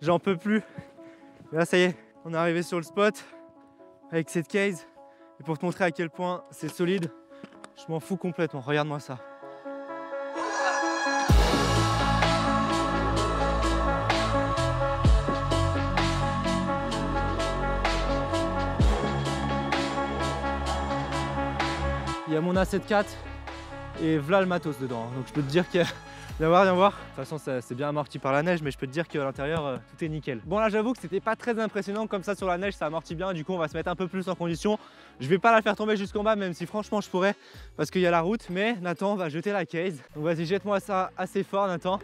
j'en peux plus. Et là ça y est, on est arrivé sur le spot avec cette case. Et pour te montrer à quel point c'est solide, je m'en fous complètement, regarde-moi ça. Il y a mon A7 IV et voilà le matos dedans. Donc je peux te dire que viens voir, viens voir. De toute façon c'est bien amorti par la neige, mais je peux te dire qu'à l'intérieur tout est nickel. Bon là j'avoue que c'était pas très impressionnant comme ça sur la neige, ça amortit bien. Du coup on va se mettre un peu plus en condition. Je vais pas la faire tomber jusqu'en bas, même si franchement je pourrais parce qu'il y a la route. Mais Nathan va jeter la case. Donc vas-y, jette-moi ça assez fort Nathan.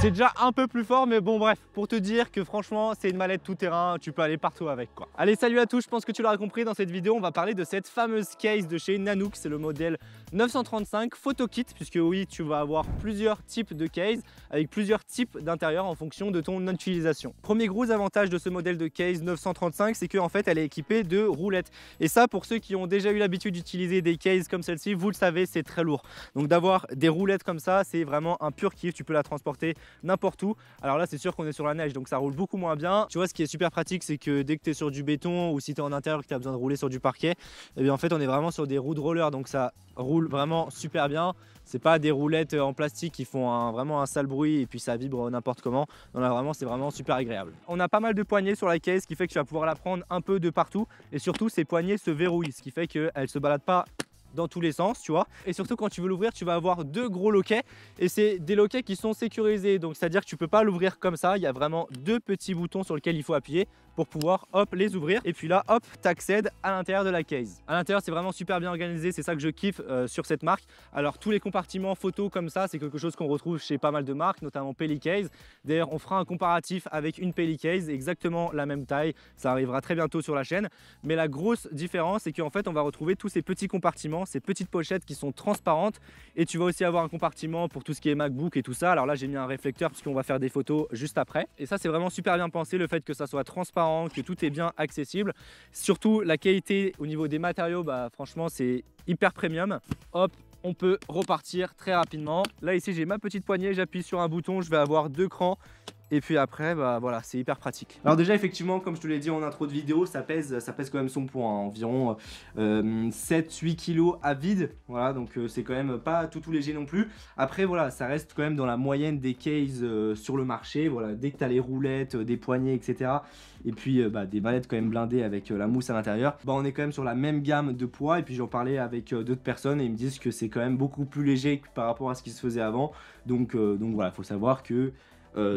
C'est déjà un peu plus fort, mais bon bref, pour te dire que franchement c'est une mallette tout terrain, tu peux aller partout avec quoi. Allez, salut à tous, je pense que tu l'auras compris, dans cette vidéo on va parler de cette fameuse case de chez Nanook. C'est le modèle 935 Photo Kit, puisque oui, tu vas avoir plusieurs types de case avec plusieurs types d'intérieur en fonction de ton utilisation. Premier gros avantage de ce modèle de case 935, c'est qu'en fait elle est équipée de roulettes. Et ça, pour ceux qui ont déjà eu l'habitude d'utiliser des cases comme celle-ci, vous le savez, c'est très lourd. Donc d'avoir des roulettes comme ça, c'est vraiment un pur kiff, tu peux la transporter n'importe où. Alors là c'est sûr qu'on est sur la neige, donc ça roule beaucoup moins bien. Tu vois, ce qui est super pratique, c'est que dès que tu es sur du béton ou si tu es en intérieur que tu as besoin de rouler sur du parquet, et bien en fait on est vraiment sur des roues de roller, donc ça roule vraiment super bien. C'est pas des roulettes en plastique qui font vraiment un sale bruit et puis ça vibre n'importe comment. Non, là vraiment c'est vraiment super agréable. On a pas mal de poignées sur la case, ce qui fait que tu vas pouvoir la prendre un peu de partout, et surtout ces poignées se verrouillent, ce qui fait qu'elle se balade pas dans tous les sens, tu vois. Et surtout quand tu veux l'ouvrir, tu vas avoir deux gros loquets, et c'est des loquets qui sont sécurisés, donc c'est à dire que tu peux pas l'ouvrir comme ça. Il y a vraiment deux petits boutons sur lesquels il faut appuyer pour pouvoir hop les ouvrir, et puis là hop t'accèdes à l'intérieur de la case. À l'intérieur c'est vraiment super bien organisé, c'est ça que je kiffe sur cette marque. Alors tous les compartiments photos comme ça, c'est quelque chose qu'on retrouve chez pas mal de marques, notamment Pelicase. D'ailleurs on fera un comparatif avec une Pelicase, exactement la même taille, ça arrivera très bientôt sur la chaîne. Mais la grosse différence, c'est qu'en fait on va retrouver tous ces petits compartiments, ces petites pochettes qui sont transparentes, et tu vas aussi avoir un compartiment pour tout ce qui est MacBook et tout ça. Alors là j'ai mis un réflecteur parce qu'on va faire des photos juste après, et ça c'est vraiment super bien pensé, le fait que ça soit transparent, que tout est bien accessible. Surtout la qualité au niveau des matériaux, bah franchement c'est hyper premium. Hop, on peut repartir très rapidement. Là ici j'ai ma petite poignée, j'appuie sur un bouton, je vais avoir deux crans. Et puis après, bah voilà, c'est hyper pratique. Alors déjà, effectivement, comme je te l'ai dit en intro de vidéo, ça pèse quand même son poids, hein, environ 7-8 kg à vide. Voilà, donc c'est quand même pas tout léger non plus. Après, voilà, ça reste quand même dans la moyenne des cases sur le marché. Voilà, dès que tu as les roulettes, des poignées, etc. Et puis des mallettes quand même blindées avec la mousse à l'intérieur, bah on est quand même sur la même gamme de poids. Et puis j'en parlais avec d'autres personnes et ils me disent que c'est quand même beaucoup plus léger par rapport à ce qui se faisait avant. Donc voilà, il faut savoir que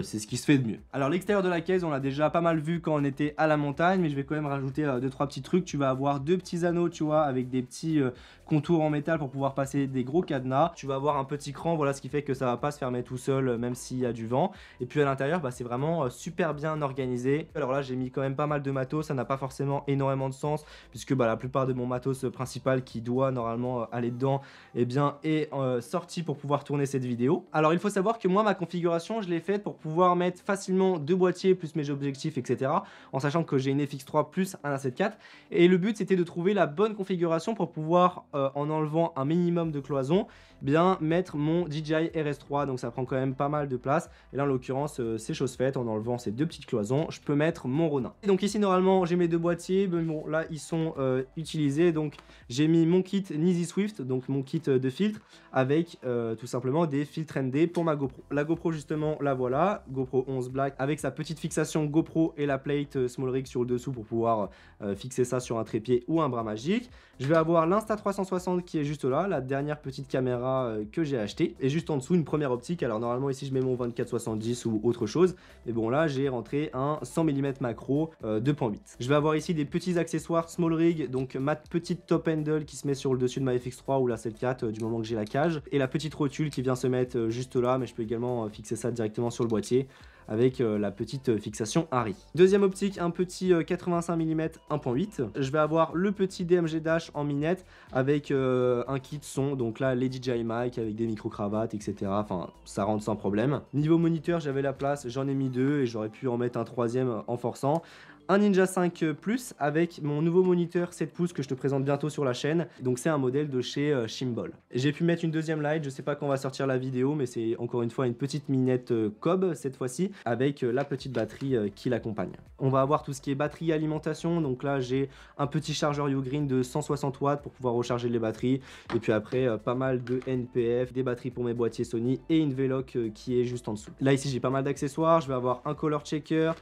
c'est ce qui se fait de mieux. Alors l'extérieur de la case, on l'a déjà pas mal vu quand on était à la montagne, mais je vais quand même rajouter 2-3 petits trucs. Tu vas avoir deux petits anneaux, tu vois, avec des petits contours en métal pour pouvoir passer des gros cadenas. Tu vas avoir un petit cran, voilà, ce qui fait que ça va pas se fermer tout seul même s'il y a du vent. Et puis à l'intérieur, bah, c'est vraiment super bien organisé. Alors là j'ai mis quand même pas mal de matos, ça n'a pas forcément énormément de sens puisque bah, la plupart de mon matos principal qui doit normalement aller dedans, eh bien est sorti pour pouvoir tourner cette vidéo. Alors il faut savoir que moi ma configuration je l'ai faite pour pouvoir mettre facilement deux boîtiers plus mes objectifs, etc. En sachant que j'ai une FX3 plus un A7 IV. Et le but c'était de trouver la bonne configuration pour pouvoir, en enlevant un minimum de cloison, bien mettre mon DJI RS3. Donc ça prend quand même pas mal de place. Et là en l'occurrence c'est chose faite, en enlevant ces deux petites cloisons, je peux mettre mon Ronin. Et donc ici normalement j'ai mes deux boîtiers, mais bon là ils sont utilisés. Donc j'ai mis mon kit Neezy Swift, donc mon kit de filtre, avec tout simplement des filtres ND pour ma GoPro. La GoPro justement la voilà, GoPro 11 Black avec sa petite fixation GoPro et la plate Small Rig sur le dessous pour pouvoir fixer ça sur un trépied ou un bras magique. Je vais avoir l'Insta360 qui est juste là, la dernière petite caméra que j'ai acheté, et juste en dessous une première optique. Alors normalement ici je mets mon 24-70 ou autre chose, mais bon là j'ai rentré un 100 mm macro 2.8. Je vais avoir ici des petits accessoires Small Rig, donc ma petite top handle qui se met sur le dessus de ma FX3 ou la 7.4 du moment que j'ai la cage, et la petite rotule qui vient se mettre juste là, mais je peux également fixer ça directement sur le boîtier avec la petite fixation Harry. Deuxième optique, un petit 85 mm 1.8. Je vais avoir le petit DMG Dash en minette avec un kit son, donc là les DJI mic avec des micro-cravates, etc. Enfin, ça rentre sans problème. Niveau moniteur, j'avais la place, j'en ai mis deux et j'aurais pu en mettre un troisième en forçant. un Ninja 5 Plus avec mon nouveau moniteur 7 pouces que je te présente bientôt sur la chaîne. Donc c'est un modèle de chez Chimbal. J'ai pu mettre une deuxième light, je sais pas quand on va sortir la vidéo, mais c'est encore une fois une petite minette Cobb cette fois-ci avec la petite batterie qui l'accompagne. On va avoir tout ce qui est batterie et alimentation. Donc là j'ai un petit chargeur Ugreen de 160 watts pour pouvoir recharger les batteries. Et puis après pas mal de NPF, des batteries pour mes boîtiers Sony et une V-Lock qui est juste en dessous. Là ici j'ai pas mal d'accessoires, je vais avoir un color checker,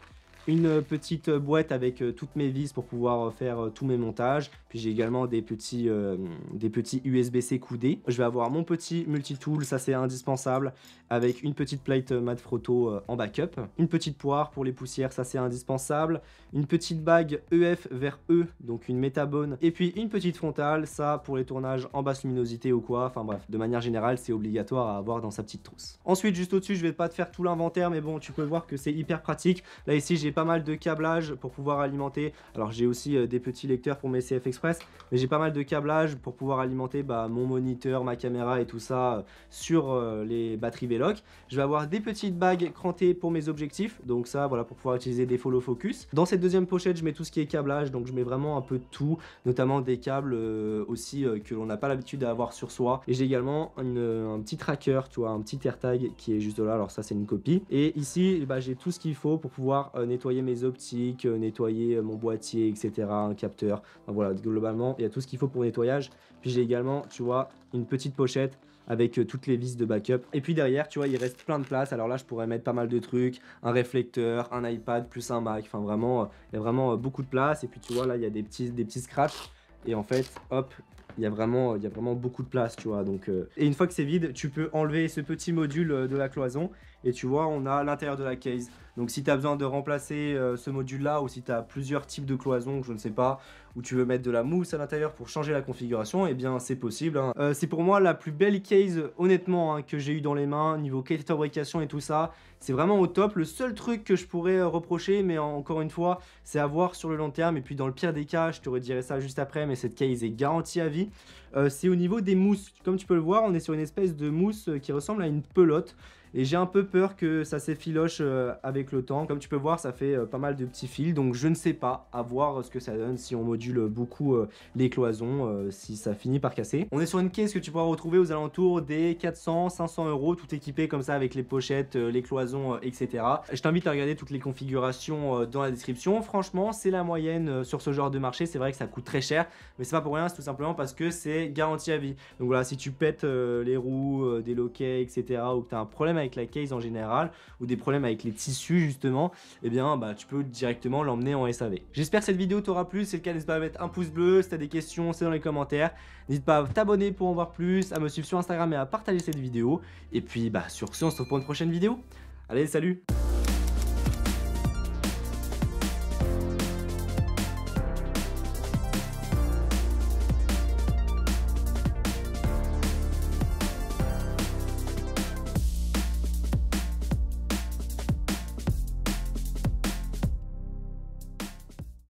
une petite boîte avec toutes mes vis pour pouvoir faire tous mes montages. Puis j'ai également des petits USB-C coudés. Je vais avoir mon petit multitool, ça c'est indispensable, avec une petite plate Manfrotto en backup. Une petite poire pour les poussières, ça c'est indispensable. Une petite bague EF vers E, donc une métabone. Et puis une petite frontale, ça pour les tournages en basse luminosité ou quoi. Enfin bref, de manière générale, c'est obligatoire à avoir dans sa petite trousse. Ensuite, juste au-dessus, je vais pas te faire tout l'inventaire, mais bon, tu peux voir que c'est hyper pratique. Là ici, j'ai pas mal de câblage pour pouvoir alimenter. Alors j'ai aussi des petits lecteurs pour mes CF Express, mais j'ai pas mal de câblage pour pouvoir alimenter mon moniteur, ma caméra et tout ça sur les batteries V-Lock. Je vais avoir des petites bagues crantées pour mes objectifs, donc ça voilà pour pouvoir utiliser des follow focus. Dans cette deuxième pochette, je mets tout ce qui est câblage, donc je mets vraiment un peu de tout, notamment des câbles aussi que l'on n'a pas l'habitude d'avoir sur soi. Et j'ai également un petit tracker, tu vois, un petit AirTag qui est juste là. Alors ça c'est une copie. Et ici j'ai tout ce qu'il faut pour pouvoir nettoyer mes optiques, nettoyer mon boîtier, etc. Un capteur. Donc voilà, globalement, il y a tout ce qu'il faut pour nettoyage. Puis j'ai également, tu vois, une petite pochette avec toutes les vis de backup. Et puis derrière, tu vois, il reste plein de place. Alors là, je pourrais mettre pas mal de trucs, un réflecteur, un iPad, plus un Mac. Enfin, vraiment, il y a vraiment beaucoup de place. Et puis, tu vois, là, il y a des petits scratchs. Et en fait, hop, il y a vraiment beaucoup de place, tu vois. Donc, et une fois que c'est vide, tu peux enlever ce petit module de la cloison. Et tu vois, on a l'intérieur de la case. Donc si tu as besoin de remplacer ce module-là, ou si tu as plusieurs types de cloisons, je ne sais pas, ou tu veux mettre de la mousse à l'intérieur pour changer la configuration, eh bien c'est possible. Hein. C'est pour moi la plus belle case, honnêtement, hein, que j'ai eu dans les mains, niveau qualité de fabrication et tout ça. C'est vraiment au top. Le seul truc que je pourrais reprocher, mais encore une fois, c'est à voir sur le long terme. Et puis dans le pire des cas, je te redirai ça juste après, mais cette case est garantie à vie. C'est au niveau des mousses. Comme tu peux le voir, on est sur une espèce de mousse qui ressemble à une pelote. Et j'ai un peu peur que ça s'effiloche avec le temps. Comme tu peux voir, ça fait pas mal de petits fils. Donc je ne sais pas, à voir ce que ça donne si on module beaucoup les cloisons, si ça finit par casser. On est sur une caisse que tu pourras retrouver aux alentours des 400-500 €, tout équipé comme ça avec les pochettes, les cloisons, etc. Je t'invite à regarder toutes les configurations dans la description. Franchement, c'est la moyenne sur ce genre de marché. C'est vrai que ça coûte très cher, mais c'est pas pour rien, c'est tout simplement parce que c'est garanti à vie. Donc voilà, si tu pètes les roues, des loquets, etc., ou que tu as un problème avec la case en général, ou des problèmes avec les tissus justement, eh bien tu peux directement l'emmener en SAV. J'espère que cette vidéo t'aura plu. Si c'est le cas, n'hésite pas à mettre un pouce bleu. Si tu as des questions, c'est dans les commentaires. N'hésite pas à t'abonner pour en voir plus, à me suivre sur Instagram et à partager cette vidéo. Et puis sur ce, on se retrouve pour une prochaine vidéo. Allez, salut!